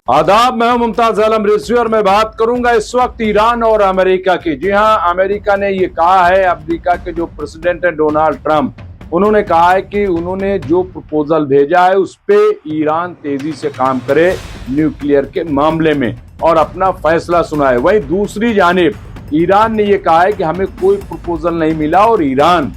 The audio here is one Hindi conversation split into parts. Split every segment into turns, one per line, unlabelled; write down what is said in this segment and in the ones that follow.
आदाब, मैं हूं मुमताज आलम रिजवी और मैं बात करूंगा इस वक्त ईरान और अमेरिका की। जी हां, अमेरिका ने ये कहा है, अमेरिका के जो प्रेसिडेंट है डोनाल्ड ट्रंप, उन्होंने कहा है कि उन्होंने जो प्रपोजल भेजा है उस पे ईरान तेजी से काम करे न्यूक्लियर के मामले में और अपना फैसला सुनाए। वहीं दूसरी जानिब ईरान ने ये कहा है कि हमें कोई प्रपोजल नहीं मिला और ईरान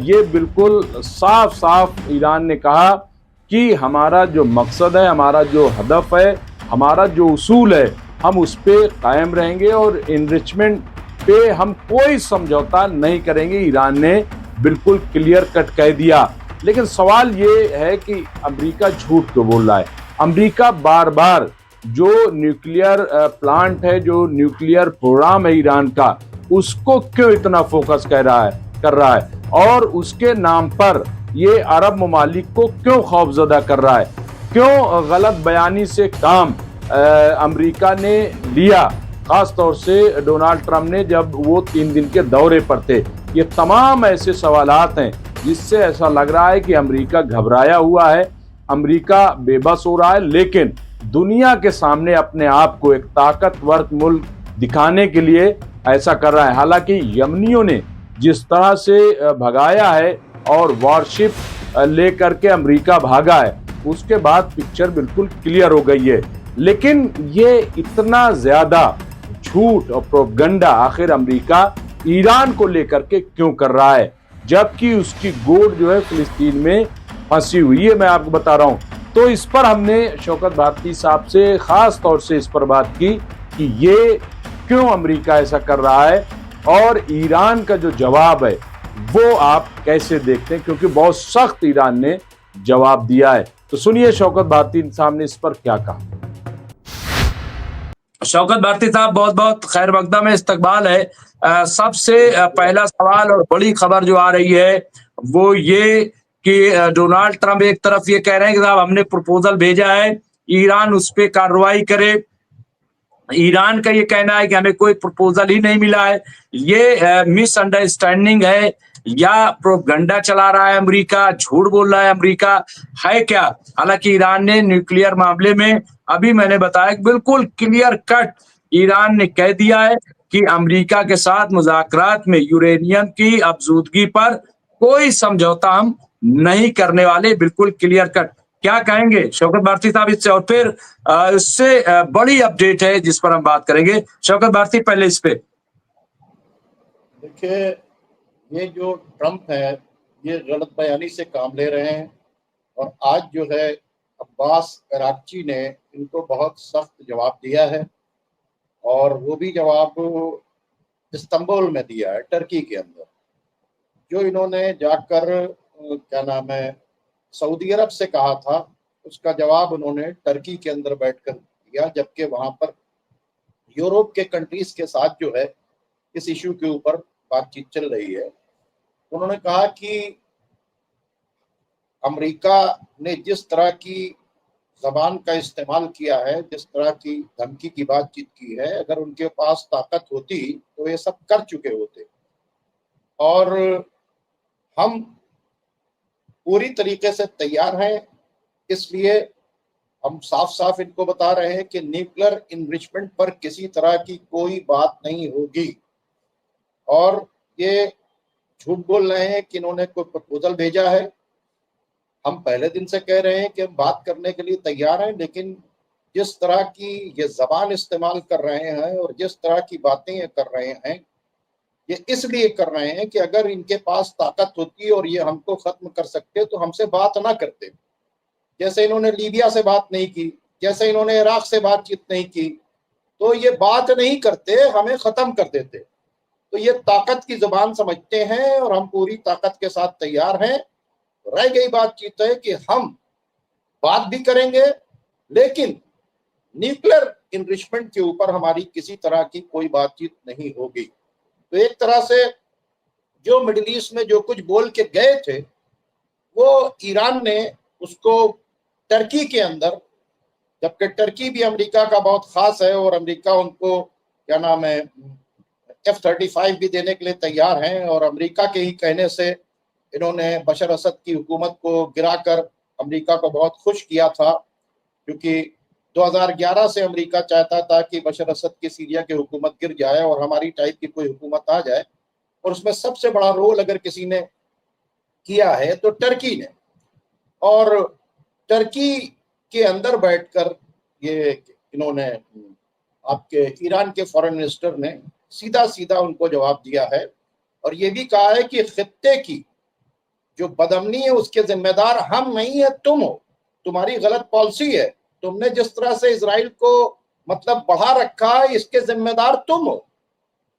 ये बिल्कुल साफ साफ ईरान ने कहा कि हमारा जो मकसद है, हमारा जो हदफ है, हमारा जो उसूल है, हम उस पे कायम रहेंगे और इनरिचमेंट पे हम कोई समझौता नहीं करेंगे। ईरान ने बिल्कुल क्लियर कट कह दिया। लेकिन सवाल ये है कि अमेरिका झूठ क्यों बोल रहा है? अमेरिका बार बार जो न्यूक्लियर प्लांट है, जो न्यूक्लियर प्रोग्राम है ईरान का, उसको क्यों इतना फोकस कर रहा है और उसके नाम पर ये अरब ममालिक को क्यों खौफजदा कर रहा है? क्यों गलत बयानी से काम अमेरिका ने लिया, खास तौर से डोनाल्ड ट्रंप ने जब वो 3 दिन के दौरे पर थे? ये तमाम ऐसे सवालात हैं जिससे ऐसा लग रहा है कि अमेरिका घबराया हुआ है, अमेरिका बेबस हो रहा है, लेकिन दुनिया के सामने अपने आप को एक ताकतवर मुल्क दिखाने के लिए ऐसा कर रहा है। हालांकि यमनियों ने जिस तरह से भगाया है और वॉरशिप लेकर के अमेरिका भागा है, उसके बाद पिक्चर बिल्कुल क्लियर हो गई है। लेकिन ये इतना ज्यादा झूठ और प्रोपगंडा आखिर अमेरिका ईरान को लेकर के क्यों कर रहा है, जबकि उसकी गोद जो है फिलिस्तीन में फंसी हुई है? मैं आपको बता रहा हूं। तो इस पर हमने शौकत भारती साहब से खास तौर से इस पर बात की कि ये क्यों अमेरिका ऐसा कर रहा है और ईरान का जो जवाब है वो आप कैसे देखते हैं, क्योंकि बहुत सख्त ईरान ने जवाब दिया है। तो सुनिए शौकत भारती साहब ने इस पर क्या कहा।
शौकत भारती साहब, बहुत बहुत खैर मकदम है, इस्तकबाल है। सबसे पहला सवाल और बड़ी खबर जो आ रही है वो ये कि डोनाल्ड ट्रंप एक तरफ ये कह रहे हैं कि साहब हमने प्रपोजल भेजा है, ईरान उस पर कार्रवाई करे। ईरान का ये कहना है कि हमें कोई प्रपोजल ही नहीं मिला है। ये मिसअंडरस्टैंडिंग है या प्रोपगंडा चला रहा है अमेरिका, झूठ बोल रहा है अमेरिका, है क्या? हालांकि ईरान ने न्यूक्लियर मामले में, अभी मैंने बताया, बिल्कुल क्लियर कट ईरान ने कह दिया है कि अमेरिका के साथ मुज़ाकरात में यूरेनियम की अफजूदगी पर कोई समझौता हम नहीं करने वाले, बिल्कुल क्लियर कट। क्या कहेंगे शौकत भारती साहब इससे? और फिर इससे बड़ी अपडेट है जिस पर हम बात करेंगे। शौकत भारती, पहले इस पे
देखिए, ये जो ट्रंप है ये गलत बयानी से काम ले रहे हैं और आज जो है अब्बास अरागची ने इनको बहुत सख्त जवाब दिया है और वो भी जवाब इस्तांबुल में दिया है, टर्की के अंदर। जो इन्होंने जाकर क्या नाम है सऊदी अरब से कहा था, उसका जवाब उन्होंने टर्की के अंदर बैठकर दिया, जबकि वहां पर यूरोप के कंट्रीज के साथ जो है इस इशू के ऊपर बातचीत चल रही है। उन्होंने कहा कि अमेरिका ने जिस तरह की जबान का इस्तेमाल किया है, जिस तरह की धमकी की बातचीत की है, अगर उनके पास ताकत होती तो ये सब कर चुके होते। और हम पूरी तरीके से तैयार हैं, इसलिए हम साफ साफ इनको बता रहे हैं कि न्यूक्लियर इनरिचमेंट पर किसी तरह की कोई बात नहीं होगी। और ये झूठ बोल रहे हैं कि इन्होंने कोई प्रपोजल भेजा है। हम पहले दिन से कह रहे हैं कि हम बात करने के लिए तैयार हैं, लेकिन जिस तरह की ये जबान इस्तेमाल कर रहे हैं और जिस तरह की बातें ये कर रहे हैं, ये इसलिए कर रहे हैं कि अगर इनके पास ताकत होती और ये हमको खत्म कर सकते तो हमसे बात ना करते। जैसे इन्होंने लीबिया से बात नहीं की, जैसे इन्होंने इराक से बातचीत नहीं की, तो ये बात नहीं करते, हमें खत्म कर देते। तो ये ताकत की जबान समझते हैं और हम पूरी ताकत के साथ तैयार हैं। रह गई बातचीत है कि हम बात भी करेंगे, लेकिन न्यूक्लियर इनरिचमेंट के ऊपर हमारी किसी तरह की कोई बातचीत नहीं होगी। तो एक तरह से जो मिडिल ईस्ट में जो कुछ बोल के गए थे वो ईरान ने उसको टर्की के अंदर, जबकि टर्की भी अमेरिका का बहुत खास है और अमेरिका उनको क्या नाम है F-35 भी देने के लिए तैयार हैं। और अमेरिका के ही कहने से इन्होंने बशर असद की हुकूमत को गिराकर अमेरिका को बहुत खुश किया था, क्योंकि 2011 से अमेरिका चाहता था कि बशर असद की सीरिया की हुकूमत गिर जाए और हमारी टाइप की कोई हुकूमत आ जाए, और उसमें सबसे बड़ा रोल अगर किसी ने किया है तो टर्की ने। और टर्की के अंदर बैठकर ये इन्होंने, आपके ईरान के फॉरेन मिनिस्टर ने सीधा सीधा उनको जवाब दिया है और ये भी कहा है कि खित्ते की जो बदअमनी है उसके जिम्मेदार हम नहीं है, तुम हो, तुम्हारी गलत पॉलिसी है, तुमने जिस तरह से इजराइल को मतलब बढ़ा रखा है इसके जिम्मेदार तुम हो।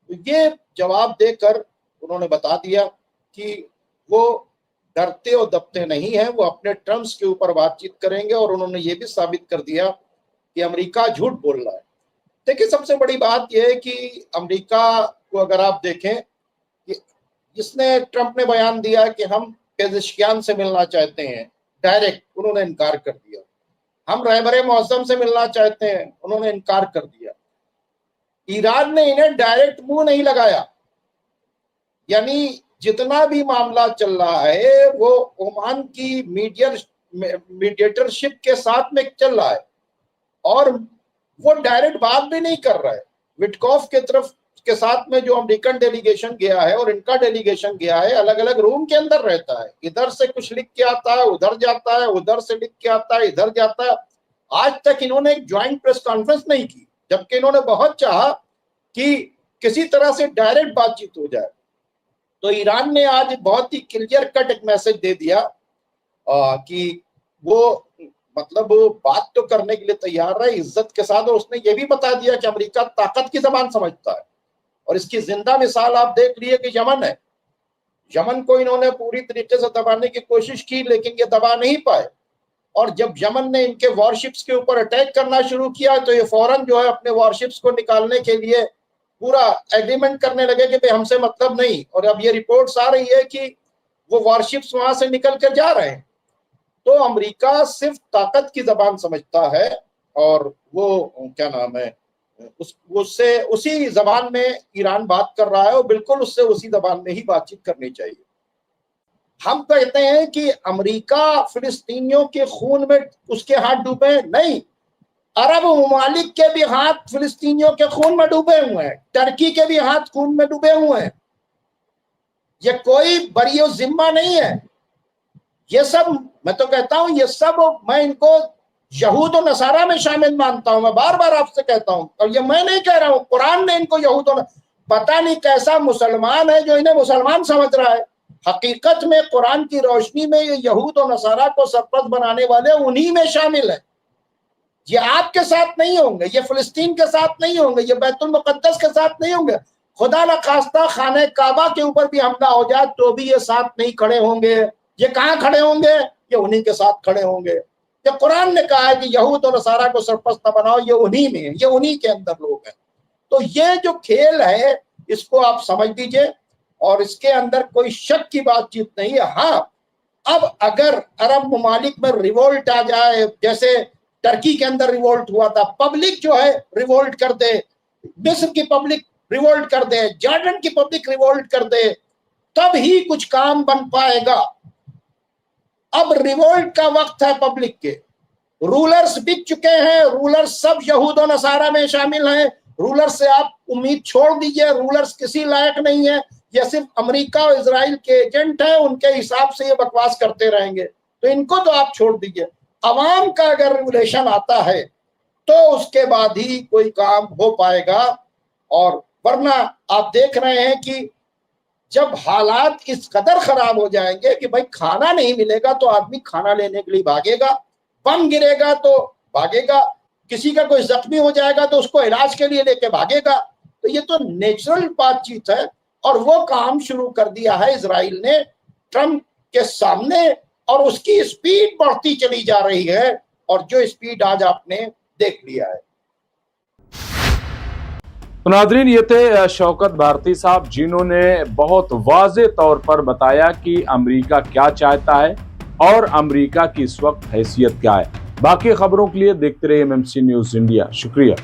तो ये जवाब देकर उन्होंने बता दिया कि वो डरते और दबते नहीं हैं, वो अपने टर्म्स के ऊपर बातचीत करेंगे। और उन्होंने ये भी साबित कर दिया कि अमेरिका झूठ बोल रहा है। देखिए, सबसे बड़ी बात यह है कि अमेरिका को अगर आप देखें कि जिसने ट्रंप ने बयान दिया कि हम पेज़ेश्कियान से मिलना चाहते हैं, डायरेक्ट उन्होंने इनकार कर दिया। हम रहबरे मौसम से मिलना चाहते हैं, उन्होंने इनकार कर दिया। ईरान ने इन्हें डायरेक्ट मुंह नहीं लगाया। यानी जितना भी मामला चल रहा है वो ओमान की मीडिएटरशिप के साथ में चल रहा है और वो डायरेक्ट बात भी नहीं कर रहा है। विटकॉफ के तरफ के साथ में जो अमेरिकन डेलीगेशन गया है और इनका डेलीगेशन गया है, अलग अलग रूम के अंदर रहता है। इधर से कुछ लिख के आता है, उधर जाता है, उधर से लिख के आता है, इधर जाता है। आज तक इन्होंने एक ज्वाइंट प्रेस कॉन्फ्रेंस नहीं की, जबकि इन्होंने बहुत चाहा कि किसी तरह से डायरेक्ट बातचीत हो जाए। तो ईरान ने आज बहुत ही क्लियर कट एक मैसेज दे दिया कि वो मतलब बात तो करने के लिए तैयार है इज्जत के साथ। और उसने ये भी बता दिया कि अमेरिका ताकत की जबान समझता है। और इसकी जिंदा मिसाल आप देख लिए कि यमन है। यमन को इन्होंने पूरी तरीके से दबाने की कोशिश की, लेकिन ये दबा नहीं पाए। और जब यमन ने इनके वॉरशिप्स के ऊपर अटैक करना शुरू किया तो ये फौरन जो है अपने वॉरशिप्स को निकालने के लिए पूरा एग्रीमेंट करने लगे कि भाई हमसे मतलब नहीं। और अब ये रिपोर्ट्स आ रही है कि वो वॉरशिप्स वहां से निकल कर जा रहे हैं। तो अमेरिका सिर्फ ताकत की जबान समझता है और वो क्या नाम है उससे उसी जबान में ईरान बात कर रहा है और बिल्कुल उससे उसी जबान में ही बातचीत करनी चाहिए। हम कहते हैं कि अमेरिका फिलिस्तीनियों के खून में उसके हाथ डूबे नहीं, अरब ममालिक के भी हाथ फिलिस्तीनियों के खून में डूबे हुए हैं, टर्की के भी हाथ खून में डूबे हुए हैं। ये कोई बरियो जिम्मा नहीं है। ये सब मैं तो कहता हूं, ये सब मैं इनको यहूद और नसारा में शामिल मानता हूं। मैं बार बार आपसे कहता हूं, और ये मैं नहीं कह रहा हूं, कुरान ने इनको यहूद और पता नहीं कैसा मुसलमान है जो इन्हें मुसलमान समझ रहा है। हकीकत में कुरान की रोशनी में ये यहूद और नसारा को सरपरस्त बनाने वाले उन्हीं में शामिल है। ये आपके साथ नहीं होंगे, ये फिलिस्तीन के साथ नहीं होंगे, ये बैतुल मुकद्दस के साथ नहीं होंगे। खुदा न खास्ता खाने काबा के ऊपर भी हमला हो जाए तो भी ये साथ नहीं खड़े होंगे। ये कहाँ खड़े होंगे? ये उन्हीं के साथ खड़े होंगे। ये कुरान ने कहा है कि यहूद और नसारा को सरपरस्त न बनाओ, ये उन्हीं में है, ये उन्हीं के अंदर लोग हैं। तो ये जो खेल है इसको आप समझ लीजिए और इसके अंदर कोई शक की बातचीत नहीं है। हाँ, अब अगर अरब ममालिक में रिवोल्ट आ जाए, जैसे टर्की के अंदर रिवोल्ट हुआ था, पब्लिक जो है रिवोल्ट कर दे, मिस्र की पब्लिक रिवोल्ट कर दे, जॉर्डन की पब्लिक रिवोल्ट कर दे, तब ही कुछ काम बन पाएगा। अब रिवोल्ट का वक्त है पब्लिक के। रूलर्स बिक चुके हैं, रूलर्स सब यहूद और नसारा में शामिल हैं। रूलर्स से आप उम्मीद छोड़ दीजिए, रूलर्स किसी लायक नहीं है। ये सिर्फ अमेरिका और इजराइल के एजेंट हैं, उनके हिसाब से ये बकवास करते रहेंगे। तो इनको तो आप छोड़ दीजिए। अवाम का अगर रेगुलेशन आता है तो उसके बाद ही कोई काम हो पाएगा। और वरना आप देख रहे हैं कि जब हालात इस कदर खराब हो जाएंगे कि भाई खाना नहीं मिलेगा तो आदमी खाना लेने के लिए भागेगा, बम गिरेगा तो भागेगा, किसी का कोई जख्मी हो जाएगा तो उसको इलाज के लिए लेके भागेगा। तो ये तो नेचुरल बातचीत है और वो काम शुरू कर दिया है इजराइल ने ट्रंप के सामने और उसकी स्पीड बढ़ती चली जा रही है। और जो स्पीड आज आपने देख लिया है।
तो नाज़रीन, ये थे शौकत भारती साहब, जिन्होंने बहुत वाज़े तौर पर बताया कि अमेरिका क्या चाहता है और अमेरिका की इस वक्त हैसियत क्या है। बाकी खबरों के लिए देखते रहिए एमएमसी न्यूज़ इंडिया। शुक्रिया।